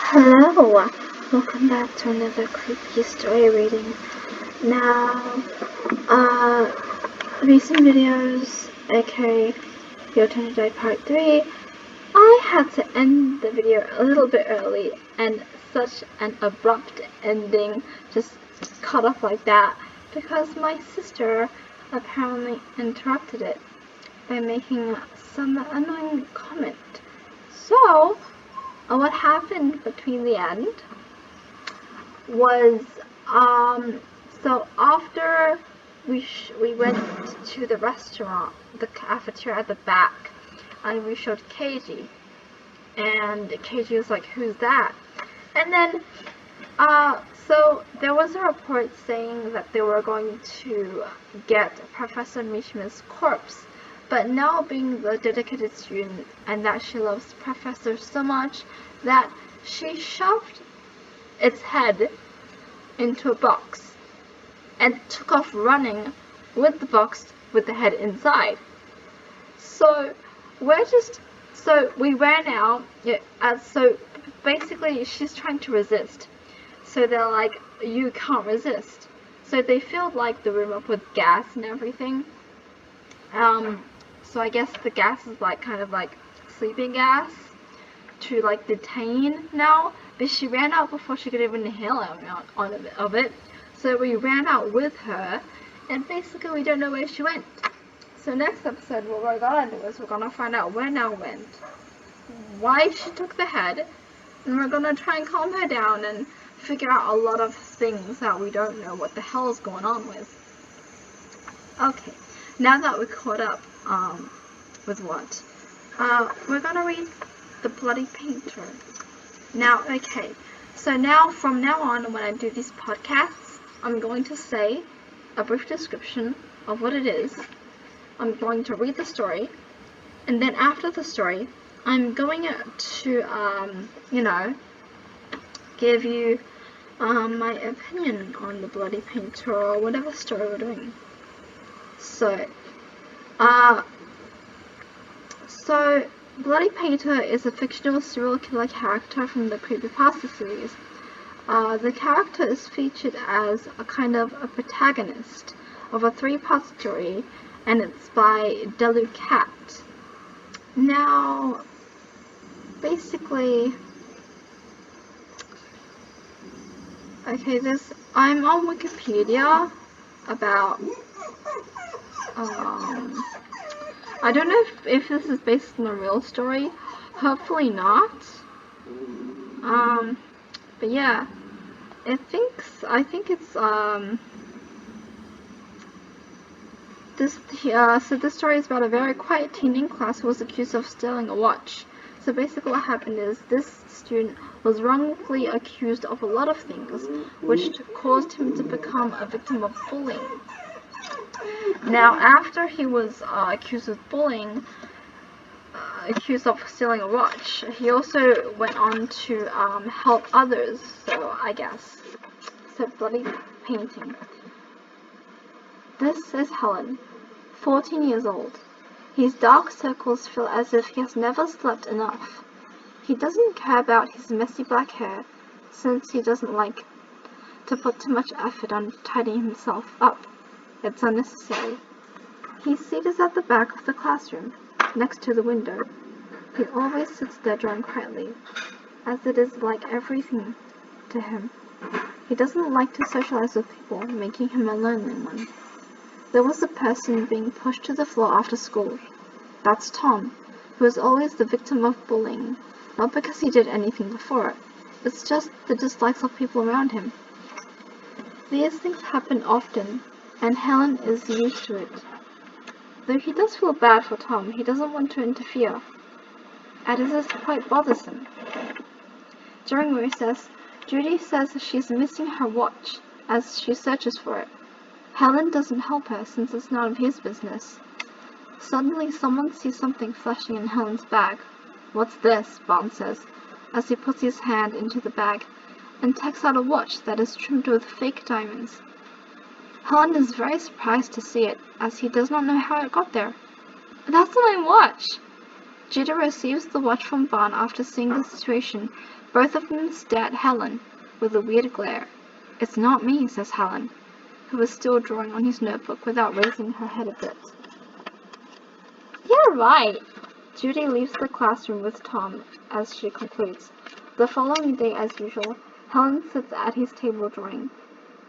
Hello, welcome back to another creepy story reading. Now, recent videos, aka Your Turn to Die Part 3, I had to end the video a little bit early, and such an abrupt ending, just cut off like that, because my sister apparently interrupted it by making some annoying comment. So, what happened between the end was, so after we went to the restaurant, the cafeteria at the back, and we showed KG, and KG was like, "Who's that?" And then, so there was a report saying that they were going to get Professor Mishima's corpse, but now being the dedicated student and that she loves Professor so much that she shoved its head into a box and took off running with the box with the head inside. So we ran out, so basically she's trying to resist. So they're like, "You can't resist." So they filled like the room up with gas and everything. So I guess the gas is like kind of like sleeping gas to like detain now, but she ran out before she could even inhale of it. So we ran out with her, and basically we don't know where she went. So next episode, what we're gonna do is we're gonna find out where Nell went, why she took the head, and we're gonna try and calm her down and figure out a lot of things that we don't know what the hell is going on with. Okay, now that we're caught up with what, we're gonna read The Bloody Painter. Now, okay, so now from now on, when I do these podcasts, I'm going to say a brief description of what it is. I'm going to read the story, and then after the story, I'm going to, give you my opinion on The Bloody Painter or whatever story we're doing. So, Bloody Painter is a fictional serial killer character from the Creepypasta series. The character is featured as a kind of a protagonist of a 3-part story, and it's by DeluCat. Now, basically, okay, I'm on Wikipedia about, I don't know if this is based on a real story. Hopefully not. But yeah, I think it's this story is about a very quiet teen in class who was accused of stealing a watch. So basically what happened is this student was wrongfully accused of a lot of things, which caused him to become a victim of bullying. Now, after he was accused of bullying, accused of stealing a watch, he also went on to help others, so I guess. So, Bloody Painting. This is Helen, 14 years old. His dark circles feel as if he has never slept enough. He doesn't care about his messy black hair, since he doesn't like to put too much effort on tidying himself up. It's unnecessary. His seat is at the back of the classroom, next to the window. He always sits there drawing quietly, as it is like everything to him. He doesn't like to socialize with people, making him a lonely one. There was a person being pushed to the floor after school. That's Tom, who is always the victim of bullying, not because he did anything before it. It's just the dislikes of people around him. These things happen often, and Helen is used to it. Though he does feel bad for Tom, he doesn't want to interfere, and it is quite bothersome. During recess, Judy says she's missing her watch as she searches for it. Helen doesn't help her since it's none of his business. Suddenly, someone sees something flashing in Helen's bag. "What's this?" Barnes says, as he puts his hand into the bag and takes out a watch that is trimmed with fake diamonds. Helen is very surprised to see it, as he does not know how it got there. "That's my watch!" Judy receives the watch from Vaughn after seeing the situation. Both of them stare at Helen with a weird glare. "It's not me," says Helen, who is still drawing on his notebook without raising her head a bit. "Yeah, right." Judy leaves the classroom with Tom as she concludes. The following day, as usual, Helen sits at his table drawing.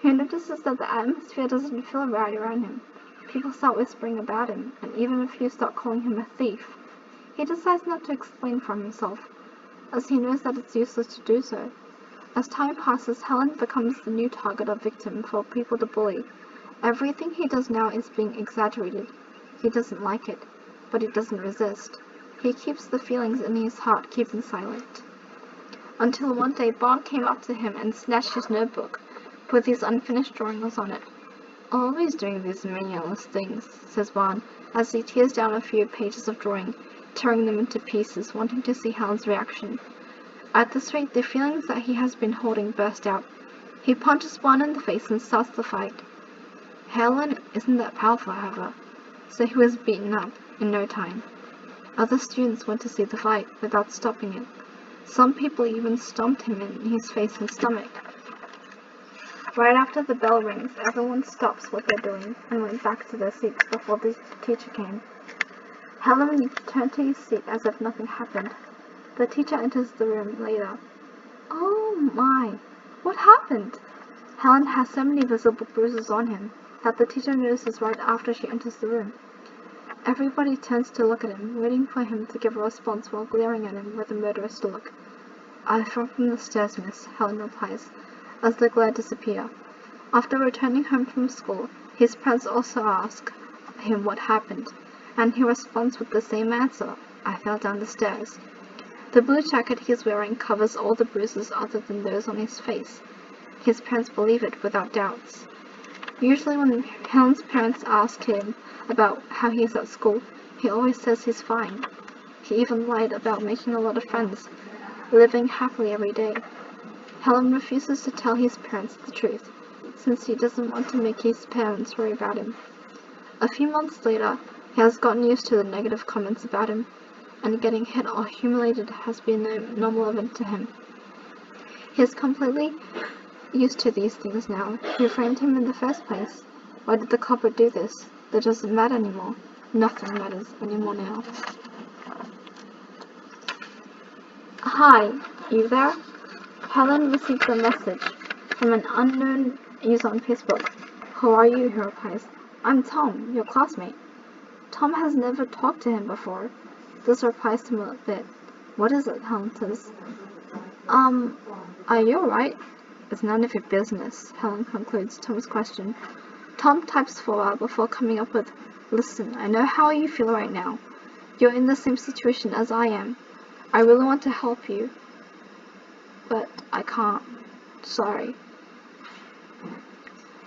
He notices that the atmosphere doesn't feel right around him. People start whispering about him, and even a few start calling him a thief. He decides not to explain for himself, as he knows that it's useless to do so. As time passes, Helen becomes the new target or victim for people to bully. Everything he does now is being exaggerated. He doesn't like it, but he doesn't resist. He keeps the feelings in his heart keeping silent. Until one day, Bond came up to him and snatched his notebook, with his unfinished drawings on it. "Always doing these meaningless things," says Bond, as he tears down a few pages of drawing, tearing them into pieces, wanting to see Helen's reaction. At this rate, the feelings that he has been holding burst out. He punches Bond in the face and starts the fight. Helen isn't that powerful, however, so he was beaten up in no time. Other students went to see the fight without stopping it. Some people even stomped him in his face and stomach. Right after the bell rings, everyone stops what they're doing and went back to their seats before the teacher came. Helen returned to his seat as if nothing happened. The teacher enters the room later. "Oh my, what happened?" Helen has so many visible bruises on him that the teacher notices right after she enters the room. Everybody turns to look at him, waiting for him to give a response while glaring at him with a murderous look. "I fell from the stairs, miss," Helen replies, as the glare disappears. After returning home from school, his parents also ask him what happened, and he responds with the same answer: "I fell down the stairs." The blue jacket he is wearing covers all the bruises other than those on his face. His parents believe it without doubts. Usually when Helen's parents ask him about how he is at school, he always says he's fine. He even lied about making a lot of friends, living happily every day. Helen refuses to tell his parents the truth, since he doesn't want to make his parents worry about him. A few months later, he has gotten used to the negative comments about him, and getting hit or humiliated has been a normal event to him. He is completely used to these things now. Who framed him in the first place? Why did the culprit do this? That doesn't matter anymore. Nothing matters anymore now. "Hi, you there?" Helen receives a message from an unknown user on Facebook. "Who are you?" he replies. "I'm Tom, your classmate." Tom has never talked to him before. This surprised him a bit. "What is it?" Helen says. Are you alright?" "It's none of your business," Helen concludes Tom's question. Tom types for a while before coming up with, "Listen, I know how you feel right now. You're in the same situation as I am. I really want to help you, but I can't. Sorry."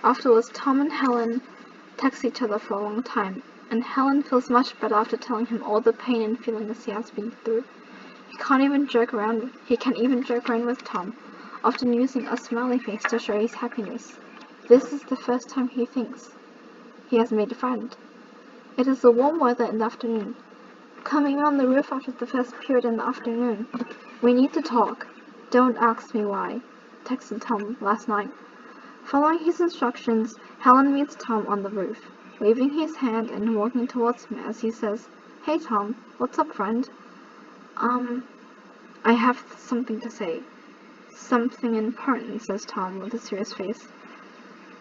Afterwards, Tom and Helen text each other for a long time, and Helen feels much better after telling him all the pain and feelings he has been through. He can even joke around with Tom, often using a smiley face to show his happiness. This is the first time he thinks he has made a friend. It is the warm weather in the afternoon. "Coming on the roof after the first period in the afternoon. We need to talk. Don't ask me why," texted Tom last night. Following his instructions, Helen meets Tom on the roof, waving his hand and walking towards him as he says, "Hey Tom, what's up, friend?" I have something to say." "Something important," says Tom with a serious face.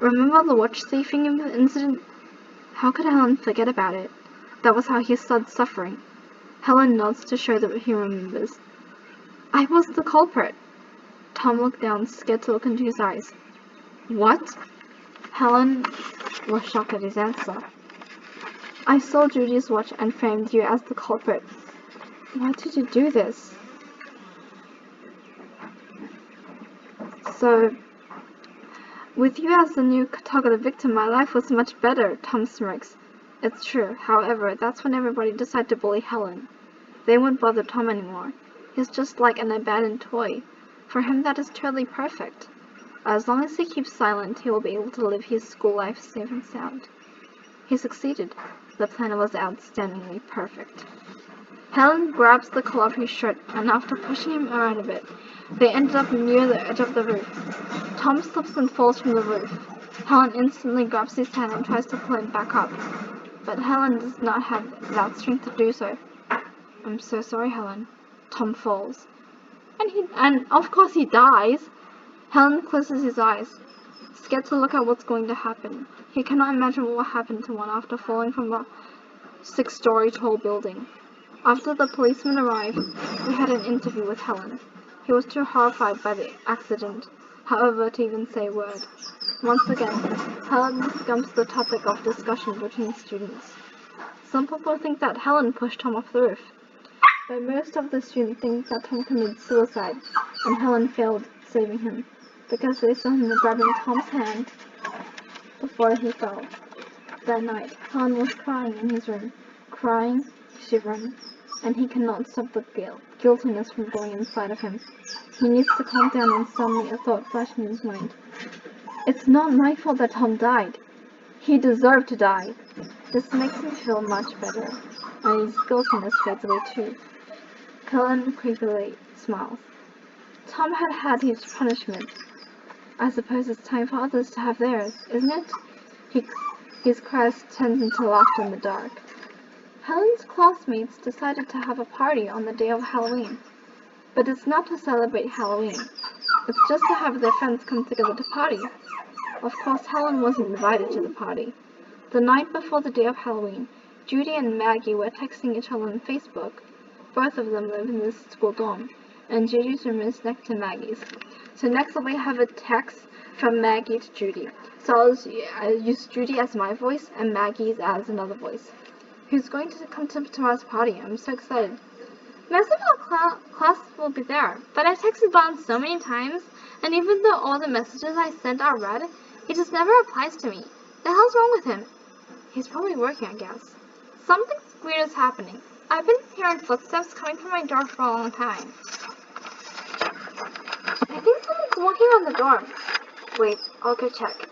"Remember the watch thieving incident?" How could Helen forget about it? That was how he started suffering. Helen nods to show that he remembers. "I was the culprit." Tom looked down, scared to look into his eyes. "What?" Helen was shocked at his answer. "I stole Judy's watch and framed you as the culprit." "Why did you do this?" "So, with you as the new targeted victim, my life was much better," Tom smirks. "It's true. However, that's when everybody decided to bully Helen. They won't bother Tom anymore. He's just like an abandoned toy. For him, that is totally perfect. As long as he keeps silent, he will be able to live his school life safe and sound." He succeeded. The plan was outstandingly perfect. Helen grabs the collar of his shirt, and after pushing him around a bit, they ended up near the edge of the roof. Tom slips and falls from the roof. Helen instantly grabs his hand and tries to pull him back up, but Helen does not have that strength to do so. I'm so sorry, Helen. Tom falls. And of course he dies. Helen closes his eyes, scared to look at what's going to happen. He cannot imagine what will happen to one after falling from a 6-story tall building. After the policeman arrived, we had an interview with Helen. He was too horrified by the accident, however, to even say a word. Once again, Helen becomes the topic of discussion between students. Some people think that Helen pushed Tom off the roof, but most of the students think that Tom committed suicide and Helen failed saving him, because they saw him grabbing Tom's hand before he fell. That night, Helen was crying in his room, crying, shivering, and he cannot stop the guiltiness from going inside of him. He needs to calm down, and suddenly a thought flashed in his mind. It's not my fault that Tom died. He deserved to die. This makes him feel much better, and his guiltiness fades away too. Helen creepily smiles. Tom had had his punishment. I suppose it's time for others to have theirs, isn't it? His cries turns into laughter in the dark. Helen's classmates decided to have a party on the day of Halloween. But it's not to celebrate Halloween. It's just to have their friends come together to party. Of course, Helen wasn't invited to the party. The night before the day of Halloween, Judy and Maggie were texting each other on Facebook. Both of them live in the school dorm, and Judy's room is next to Maggie's. So next we have a text from Maggie to Judy. So I'll use Judy as my voice and Maggie's as another voice. Who's going to come to tomorrow's party? I'm so excited. Most of our class will be there, but I've texted Bon so many times, and even though all the messages I sent are read, he just never replies to me. The hell's wrong with him? He's probably working, I guess. Something weird is happening. I've been hearing footsteps coming from my door for a long time. I think someone's walking on the door. Wait, I'll go check.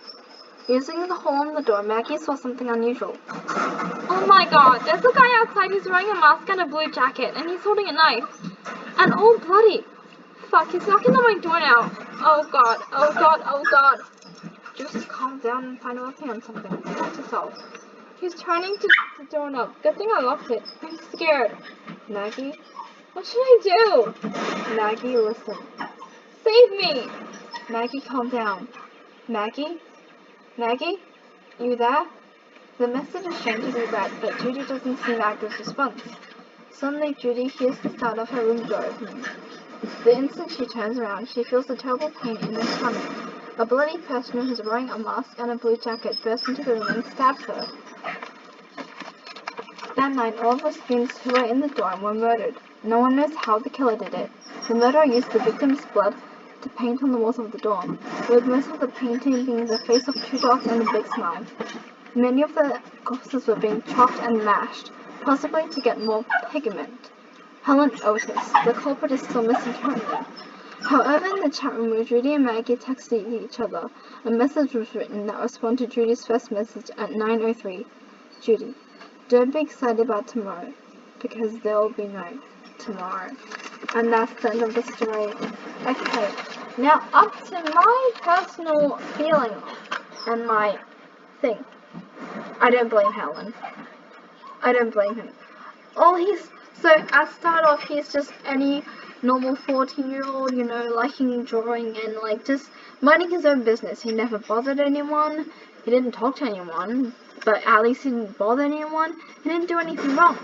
Using the hole in the door, Maggie saw something unusual. Oh my god, there's a guy outside who's wearing a mask and a blue jacket, and he's holding a knife. And all bloody. Fuck, he's knocking on my door now. Oh god, oh god, oh god. Just calm down and find working on something. Protect yourself. He's turning to the doorknob. Good thing I locked it. I'm scared. Maggie? What should I do? Maggie, listen. Save me! Maggie, calm down. Maggie? Maggie? You there? The message is shown to be read, but Judy doesn't see Maggie's response. Suddenly, Judy hears the sound of her room door opening. The instant she turns around, she feels a terrible pain in her stomach. A bloody person who is wearing a mask and a blue jacket bursts into the room and stabs her. That night, all of the students who were in the dorm were murdered. No one knows how the killer did it. The murderer used the victim's blood to paint on the walls of the dorm, with most of the painting being the face of 2 dogs and a big smile. Many of the corpses were being chopped and mashed, possibly to get more pigment. Helen Otis, the culprit, is still missing currently. However, in the chat room where Judy and Maggie texted each other, a message was written that responded to Judy's first message at 9:03. Judy, don't be excited about tomorrow, because there will be no tomorrow. And that's the end of the story. Okay, now up to my personal feeling and my thing. I don't blame Helen. I don't blame him. So at start off, he's just any normal 14-year-old, you know, liking drawing and like just minding his own business. He never bothered anyone. He didn't talk to anyone, but at least he didn't bother anyone. He didn't do anything wrong.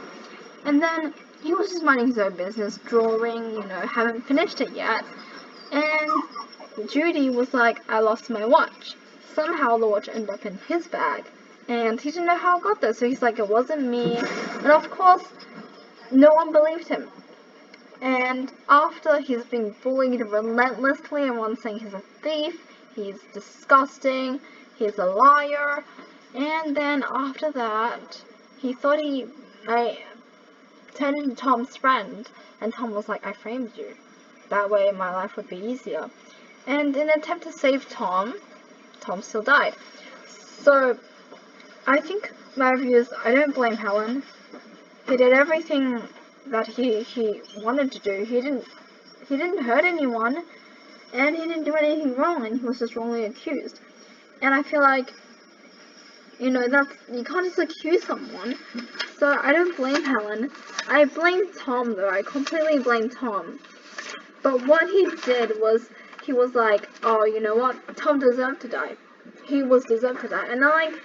And then he was just minding his own business, drawing, you know, haven't finished it yet. And Judy was like, I lost my watch. Somehow the watch ended up in his bag. And he didn't know how it got there, so he's like, it wasn't me. And of course, no one believed him. And after he's being bullied relentlessly, everyone's saying he's a thief, he's disgusting, he's a liar. And then after that, he thought I turned into Tom's friend, and Tom was like, I framed you. That way my life would be easier. And in an attempt to save Tom, Tom still died. So I think my review is, I don't blame Helen. He did everything that he wanted to do. He didn't hurt anyone, and he didn't do anything wrong, and he was just wrongly accused. And I feel like, you know, that's, you can't just accuse someone. So I don't blame Helen. I blame Tom though. I completely blame Tom. But what he did was, he was like, oh, you know what? Tom deserved to die. He was deserved to die. And I'm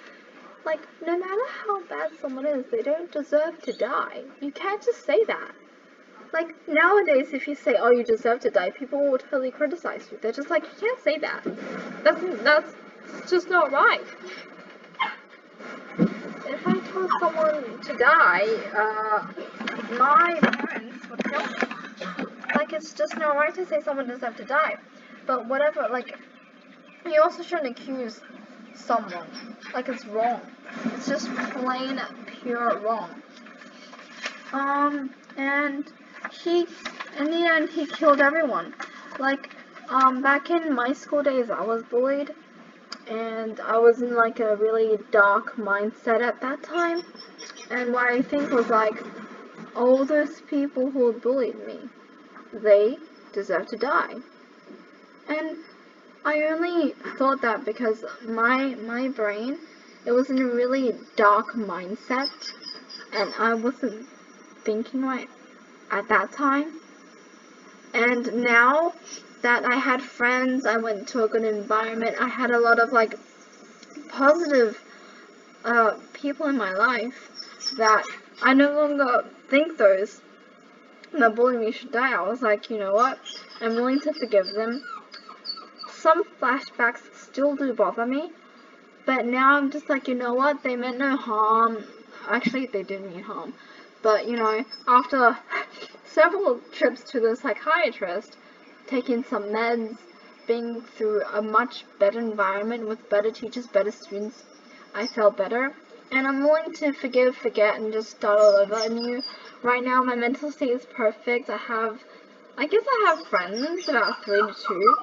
like, no matter how bad someone is, they don't deserve to die. You can't just say that. Like, nowadays, if you say, oh, you deserve to die, people will totally criticize you. They're just like, you can't say that. That's just not right. If I told someone to die, my parents would kill me. Like, it's just not right to say someone deserves to die. But whatever, like, you also shouldn't accuse someone. Like, it's wrong. It's just plain, pure wrong. And he, in the end, he killed everyone. Like, back in my school days, I was bullied, and I was in, like, a really dark mindset at that time, and what I think was, like, all those people who bullied me, they deserve to die. And I only thought that because my brain, it was in a really dark mindset, and I wasn't thinking right at that time. And now that I had friends, I went to a good environment, I had a lot of, like, positive people in my life, that I no longer think those that bully me should die. I was like, you know what, I'm willing to forgive them. Some flashbacks still do bother me, but now I'm just like, you know what, they meant no harm. Actually, they didn't mean harm, but, you know, after several trips to the psychiatrist, taking some meds, being through a much better environment with better teachers, better students, I felt better. And I'm willing to forgive, forget, and just start all over anew. Right now, my mental state is perfect. I guess I have friends, about 3 to 2.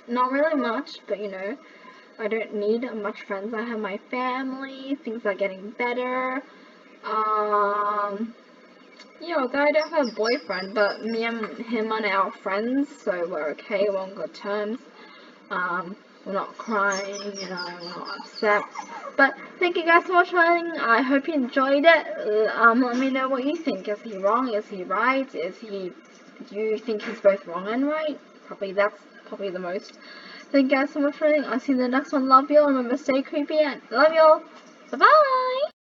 Not really much, but, you know, I don't need much friends. I have my family, things are getting better. You know, I don't have a boyfriend, but me and him are now friends, so we're okay, we're on good terms. We're not crying, you know, we're not upset. But thank you guys so much for watching. I hope you enjoyed it. Let me know what you think. Is he wrong? Is he right? Do you think he's both wrong and right? That's probably the most. Thank you guys so much for watching. I'll see you in the next one. Love y'all. Remember, stay creepy and love y'all. Bye-bye!